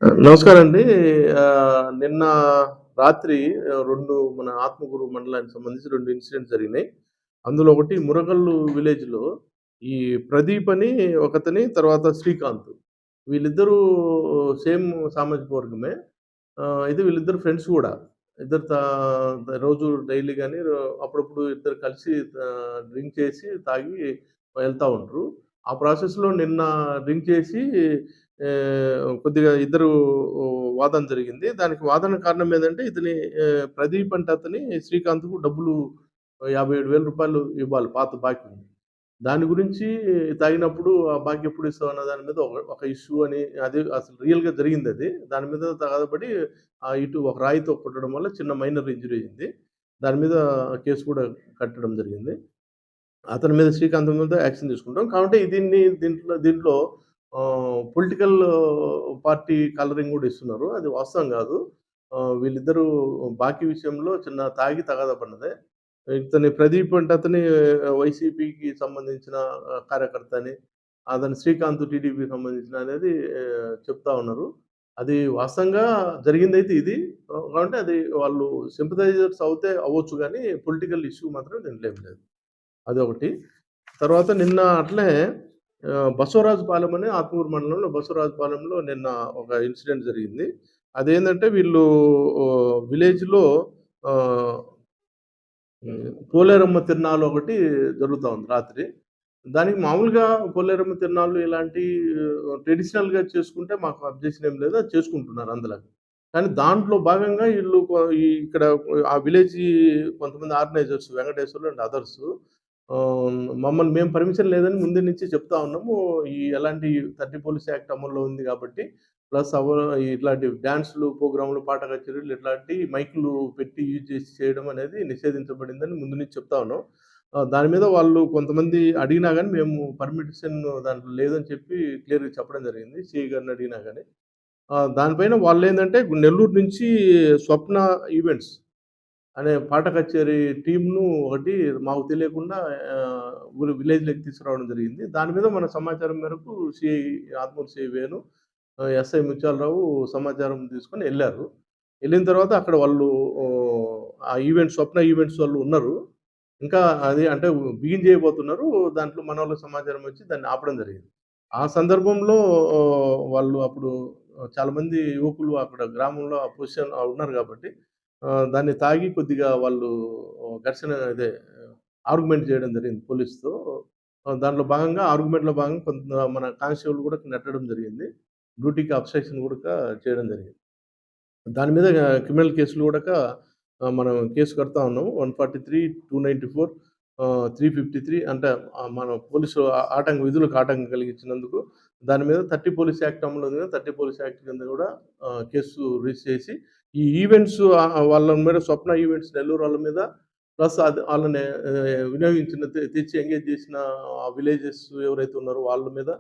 నమస్కారం అండి. నిన్న రాత్రి 2 మన ఆత్మకూరు మండలానికి సంబంధించి 2 ఇన్సిడెంట్స్ జరిగినాయి. అందులో ఒకటి మురగల్లు విలేజ్‌లో ఈ ప్రదీప్ అని ఒకతని, తర్వాత శ్రీకాంత్. వీళ్ళిద్దరూ సేమ్ సామాజిక వర్గమే. అయితే వీళ్ళిద్దరు ఫ్రెండ్స్ గూడా. ఇద్దరు రోజు డైలీ గాని అప్పుడప్పుడు ఇద్దరు కలిసి డ్రింక్ చేసి, తాగి వెళ్తా ఉంటారు. ఆ ప్రాసెస్‌లో నిన్న డ్రింక్ చేసి కొద్దిగా ఇద్దరు వాదన జరిగింది. దానికి వాదన కారణం ఏదంటే ఇతని ప్రదీప్ అంటే అతని శ్రీకాంత్‌కు డబ్బులు రూ. 57,000 ఇవ్వాలి పాత బాకీ ఉంది. దాని గురించి తాగినప్పుడు ఆ బాకీ ఎప్పుడు ఇస్తావు అన్న దాని మీద ఒక ఇష్యూ అని అది అసలు రియల్‌గా జరిగిందది. దాని మీద తగాదపడి ఇటు ఒక రాయితో కొట్టడం వల్ల చిన్న మైనర్ ఇంజ్యూరీ అయింది. దాని మీద కేస్ కూడా కట్టడం జరిగింది. అతని మీద శ్రీకాంత్ మీద యాక్షన్ తీసుకుంటాం. కాబట్టి దీంట్లో పొలిటికల్ పార్టీ కలరింగ్ గూడా ఇస్తున్నారు. అది వాస్తవం గాదు. వీళ్ళిద్దరూ బాకీ విషయంలో చిన్న తాగి తగాదా పడినదే. ఇతని ప్రదీప్ అంటే అతని వైసీపీకి సంబంధించిన కార్యకర్త అని, అతను శ్రీకాంత్ టీడీపీకి సంబంధించిన అనేది చెప్తా ఉన్నారు. అది వాస్తవంగా జరిగిందైతే ఇది. కాబట్టి అది వాళ్ళు సింపథైజర్స్ అవుతే అవ్వచ్చు గానీ, పొలిటికల్ ఇష్యూ మాత్రం దీంట్లో ఏమి లేదు. అదొకటి. తర్వాత నిన్న అట్లే బసవరాజుపాలెం అని ఆత్మకూరు మండలంలో బసవరాజుపాలెంలో నిన్న ఒక ఇన్సిడెంట్ జరిగింది. అదేందంటే వీళ్ళు విలేజ్‌లో ఆహ్, పోలేరమ్మ తిరునాళ్ళు ఒకటి జరుగుతా ఉంది రాత్రి. దానికి మామూలుగా పోలేరమ్మ తిరునాళ్ళు ఇలాంటి ట్రెడిషనల్‌గా చేసుకుంటే మాకు అబ్జెక్షన్ ఏం లేదు. అది చేసుకుంటున్నారు అందులాగా. కానీ దాంట్లో భాగంగా ఈళ్ళు ఇక్కడ ఆ విలేజీ కొంతమంది ఆర్గనైజర్స్ వెంకటేశ్వర్లు అండ్ అదర్స్ మమ్మల్ని మేము పర్మిషన్ లేదని ముందు నుంచి చెప్తా ఉన్నాము. ఎలాంటి 30 పోలీస్ యాక్ట్ అమల్లో ఉంది కాబట్టి ప్లస్ ఇట్లాంటి డాన్స్‌లు, ప్రోగ్రామ్‌లు, పాట కచేరీలు ఇట్లాంటి మైకులు పెట్టి యూజ్ చేసి చేయడం అనేది నిషేధించబడిందని ముందు నుంచి చెప్తా ఉన్నాం. దాని మీద వాళ్ళు కొంతమంది అడిగినా గాని మేము పర్మిషన్ దాంట్లో లేదని చెప్పి క్లియర్‌గా చెప్పడం జరిగింది. సీఐ గారిని అడిగినా గాని. దానిపైన వాళ్ళేందంటే నెల్లూరు నుంచి స్వప్న ఈవెంట్స్ అనే పాట కచేరీ టీమ్‌ను ఒకటి మాకు తెలియకుండా విలేజ్‌లోకి తీసుకురావడం జరిగింది. దాని మీద మన సమాచారం మేరకు CI Atmakur CI Venu, SI Muthyalarao సమాచారం తీసుకొని ఎళ్లారు. ఎళ్ళిన తర్వాత అక్కడ వాళ్ళు ఆ స్వప్న ఈవెంట్స్ వాళ్ళు ఉన్నారు. ఇంకా అది అంటే బిగిన్ చేయబోతున్నారు. దాంట్లో మనోళ్ళకి సమాచారం వచ్చి దాన్ని ఆపడం జరిగింది. ఆ సందర్భంలో వాళ్ళు అప్పుడు చాలామంది యువకులు అక్కడ గ్రామంలో ఆ పొజిషన్ ఉన్నారు గాబట్టి దాన్ని తాగి కొద్దిగా వాళ్ళు ఘర్షణ ఆర్గ్యుమెంట్ చేయడం జరిగింది పోలీస్‌తో. దాంట్లో భాగంగా ఆర్గ్యుమెంట్‌లో భాగంగా మన కానిస్టేబుల్ కూడా నెట్టడం జరిగింది. డ్యూటీకి అబ్స్ట్రక్షన్ గూడక చేయడం జరిగింది. దాని మీద క్రిమినల్ కేసులు గూడక మనం కేసు కడతా ఉన్నాం. 143, 294 353 అంటే మన పోలీసు విధులకు ఆటంకం కలిగించినందుకు దాని మీద 30 పోలీస్ యాక్ట్ అమలు ఉంది. 30 పోలీస్ యాక్ట్ కింద గూడా కేసు రిజిస్టర్ చేసి ఈ ఈవెంట్స్ వాళ్ళ మీద స్వప్న ఈవెంట్స్ నెల్లూరు వాళ్ళ మీద ప్లస్ అది ఆళ్ళని వినియోగించిన తెచ్చి ఎంగేజ్ చేసిన ఆ విలేజెస్ ఎవరైతే ఉన్నారో వాళ్ళ మీద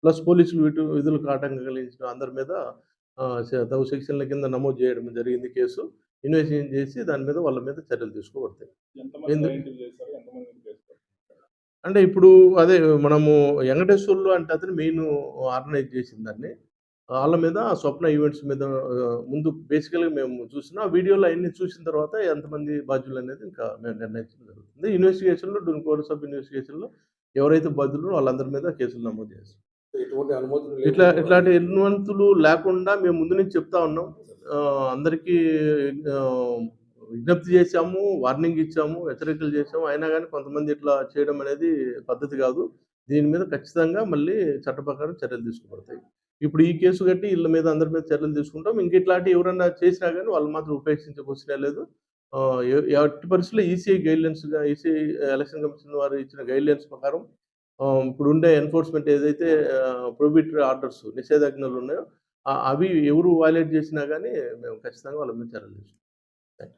ప్లస్ పోలీసులు విధులకు ఆటంకం కలిగించిన అందరి మీద తగు సెక్షన్‌ల కింద నమోదు చేయడం జరిగింది కేసు. ఇన్వెస్టిగేషన్ చేసి దాని మీద వాళ్ళ మీద చర్యలు తీసుకోబడతాయి. అంటే ఇప్పుడు అదే మనము వెంకటేశ్వర్లు అంటే అతను మెయిన్ ఆర్గనైజ్ చేసిందాన్ని. ఆళ్ళ మీద స్వప్న ఈవెంట్స్ మీద ముందు బేసికల్‌గా మేము చూసిన వీడియోలో అయన్నీ చూసిన తర్వాత ఎంతమంది బాధ్యులనేది ఇంకా మేము నిర్ణయించడం జరుగుతుంది. ఇన్వెస్టిగేషన్‌లో కోర్స్ ఆఫ్ ఇన్వెస్టిగేషన్‌లో ఎవరైతే బాధ్యులో వాళ్ళందరి మీద కేసులు నమోదు చేస్తాం. ఎటువంటి అనుమతులు ఇట్లాంటి అనుమతులు లేకుండా మేము ముందు నుంచి చెప్తా ఉన్నాం. అందరికీ ఆహ్, విజ్ఞప్తి చేశాము, వార్నింగ్ ఇచ్చాము, హెచ్చరికలు చేశాము. అయినా గాని కొంతమంది ఇట్లా చేయడం అనేది పద్ధతి కాదు. దీని మీద ఖచ్చితంగా మళ్ళీ చట్ట ప్రకారం చర్యలు తీసుకోబడతాయి. ఇప్పుడు ఈ కేసు కట్టి ఈళ్ళ మీద అందరి మీద చర్యలు తీసుకుంటాం. ఇట్లాంటివి ఎవరన్నా చేసినా గాని వాళ్ళు మాత్రం ఉపేక్షించే క్వెషనే లేదు. ఎట్టి పరిస్థితిలో ఈసీఐ ఎలక్షన్ కమిషన్ వారు ఇచ్చిన గైడ్‌లైన్స్ ప్రకారం ఇప్పుడుండే ఎన్ఫోర్స్‌మెంట్ ఏదైతే ప్రొహిబిటరీ ఆర్డర్స్ నిషేధాజ్ఞలున్నాయో అవి ఎవరు వయలేట్ చేసినా గాని మేము ఖచ్చితంగా వాళ్ళ మీద చర్యలు తీసుకుంటాం. Thank you.